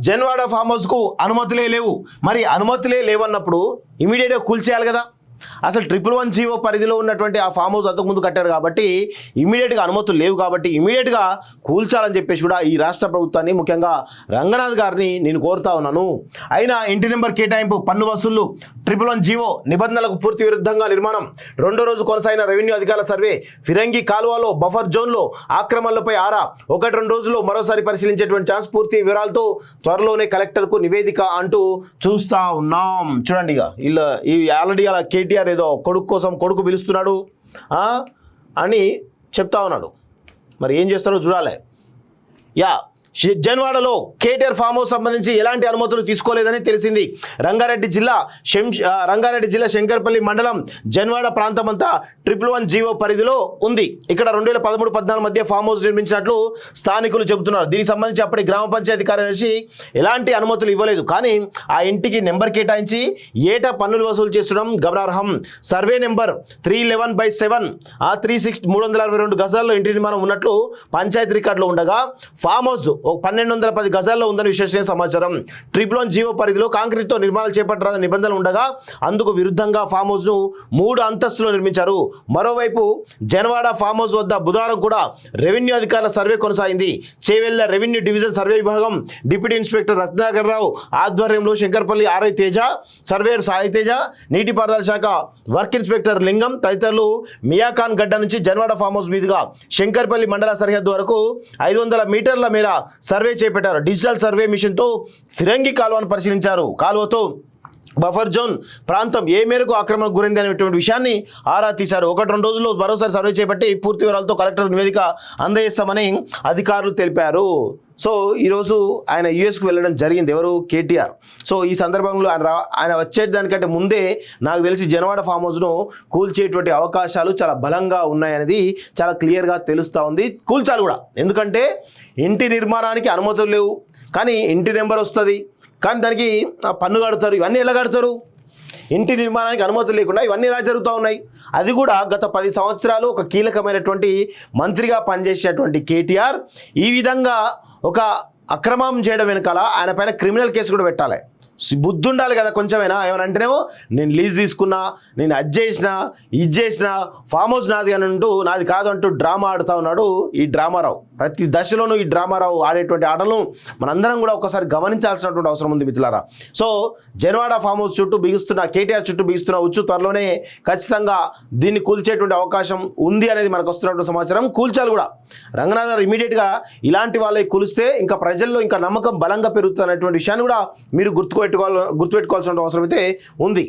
Janwada form హౌస్కు అనుమతులే లేవు. మరి అనుమతులే లేవన్నప్పుడు ఇమీడియట్గా కూల్చేయాలి కదా. అసలు 111 జీవో పరిధిలో ఉన్నటువంటి ఆ ఫామ్ హౌస్ అంతకుముందు కట్టారు కాబట్టి ఇమీడియట్గా అనుమతులు లేవు కాబట్టి ఇమీడియట్గా కూల్చాలని చెప్పేసి కూడా ఈ రాష్ట్ర ప్రభుత్వాన్ని ముఖ్యంగా రంగనాథ్ గారిని నేను కోరుతా ఉన్నాను. అయినా ఇంటి నెంబర్ కేటాయింపు పన్ను వసూళ్లు 111 జీవో నిబంధనలకు పూర్తి విరుద్ధంగా నిర్మాణం. రెండో రోజు కొనసాగిన రెవెన్యూ అధికారుల సర్వే. ఫిరంగి కాలువలో బఫర్ జోన్లో ఆక్రమణలపై ఆరా. 1-2 రోజుల్లో మరోసారి పరిశీలించేటువంటి ఛాన్స్. పూర్తి వివరాలతో త్వరలోనే కలెక్టర్కు నివేదిక అంటూ చూస్తా ఉన్నాం. చూడండి ఇక ఇలా ఆల్రెడీ అలా కేటీఆర్ ఏదో కొడుకు కోసం కొడుకు పిలుస్తున్నాడు అని చెప్తా ఉన్నాడు. మరి ఏం చేస్తారో చూడాలి. జన్వాడలో కేటీఆర్ ఫామ్ హౌస్ సంబంధించి ఎలాంటి అనుమతులు తీసుకోలేదని తెలిసింది. రంగారెడ్డి జిల్లా శంకర్పల్లి మండలం జన్వాడ ప్రాంతం అంతా 111 జీవో పరిధిలో ఉంది. ఇక్కడ 2013-14 మధ్య ఫామ్ హౌస్ నిర్మించినట్లు స్థానికులు చెబుతున్నారు. దీనికి సంబంధించి అప్పటి గ్రామ పంచాయతీ కార్యదర్శి ఎలాంటి అనుమతులు ఇవ్వలేదు. కానీ ఆ ఇంటికి నెంబర్ కేటాయించి ఏటా పన్నులు వసూలు చేస్తడం గమనార్హం. సర్వే నెంబర్ 311/7 362 గజాల్లో ఇంటి నిర్మాణం ఉన్నట్లు పంచాయతీ రికార్డులో ఉండగా ఫామ్ హౌస్ 1210 గజాల్లో ఉందని విశ్వసనీయ సమాచారం. 111 జీవో పరిధిలో కాంక్రీట్తో నిర్మాణాలు చేపట్టాలని నిబంధనలు ఉండగా అందుకు విరుద్ధంగా ఫామ్ హౌస్ను 3 అంతస్తులు నిర్మించారు. మరోవైపు జన్వాడ ఫామ్ హౌస్ వద్ద బుధవారం కూడా రెవెన్యూ అధికారుల సర్వే కొనసాగింది. చేవెళ్ల రెవెన్యూ డివిజన్ సర్వే విభాగం డిప్యూటీ ఇన్స్పెక్టర్ రత్నాకర్ రావు ఆధ్వర్యంలో శంకర్పల్లి ఆర్ఐ తేజ, సర్వేయర్ సాయి తేజ, నీటిపారుదల శాఖ వర్క్ ఇన్స్పెక్టర్ లింగం తదితరులు మియాఖాన్ గడ్డ నుంచి జన్వాడ ఫామ్ హౌస్ మీదుగా శంకర్పల్లి మండల సరిహద్దు వరకు 500 మీటర్ల మేర సర్వే చేపట్టారు. డిజిటల్ సర్వే మిషన్తో ఫిరంగి కాలువను పరిశీలించారు. కాలువతో బఫర్ జోన్ ప్రాంతం ఏ మేరకు ఆక్రమణకు గురైంది అనేటువంటి విషయాన్ని ఆరా తీశారు. 1-2 రోజుల్లో మరోసారి సర్వే చేపట్టి పూర్తి వివరాలతో కలెక్టర్ నివేదిక అందజేస్తామని అధికారులు తెలిపారు. సో ఈరోజు ఆయన యూఎస్కు వెళ్ళడం జరిగింది. ఎవరు? కేటీఆర్. సో ఈ సందర్భంలో ఆయన వచ్చేదానికంటే ముందే నాకు తెలిసి జన్వాడ ఫామ్ హౌస్ను కూల్చేటువంటి అవకాశాలు చాలా బలంగా ఉన్నాయనేది చాలా క్లియర్గా తెలుస్తూ ఉంది. కూల్చాలి కూడా, ఎందుకంటే ఇంటి నిర్మాణానికి అనుమతులు లేవు, కానీ ఇంటి నెంబర్ వస్తుంది, కానీ దానికి పన్ను కడతారు. ఇవన్నీ ఎలా కడతారు? ఇంటి నిర్మాణానికి అనుమతులు లేకుండా ఇవన్నీ ఎలా జరుగుతూ ఉన్నాయి? అది కూడా గత 10 సంవత్సరాలు ఒక కీలకమైనటువంటి మంత్రిగా పనిచేసేటువంటి కేటీఆర్ ఈ విధంగా ఒక అక్రమం చేయడం వెనకాల ఆయన పైన క్రిమినల్ కేసు కూడా పెట్టాలి. బుద్ధి ఉండాలి కదా కొంచెమైనా. ఏమైనా అంటేనేమో నేను లీజ్ తీసుకున్నా, నేను అది చేసిన, ఇది చేసిన, ఫామ్ హౌస్ నాది అని అంటూ నాది కాదు అంటూ డ్రామా ఆడుతూ ఉన్నాడు ఈ డ్రామారావు. ప్రతి దశలోనూ ఈ డ్రామారావు ఆడేటువంటి ఆటలను మనందరం కూడా ఒకసారి గమనించాల్సినటువంటి అవసరం ఉంది మిత్రులారా. సో జన్వాడ ఫామ్ హౌస్ చుట్టూ బిగుస్తున్న కేటీఆర్ చుట్టూ బిగుస్తున్న ఉచ్చు త్వరలోనే ఖచ్చితంగా దీన్ని కూల్చేటువంటి అవకాశం ఉంది అనేది మనకు వస్తున్నటువంటి సమాచారం. కూల్చాలి కూడా. రంగనాథ్ గారు ఇమీడియట్గా ఇలాంటి వాళ్ళకి కూలిస్తే ఇంకా ప్రజల్లో ఇంకా నమ్మకం బలంగా పెరుగుతున్నటువంటి విషయాన్ని కూడా మీరు గుర్తుపెట్టుకోవాల్సిన అవసరం అయితే ఉంది.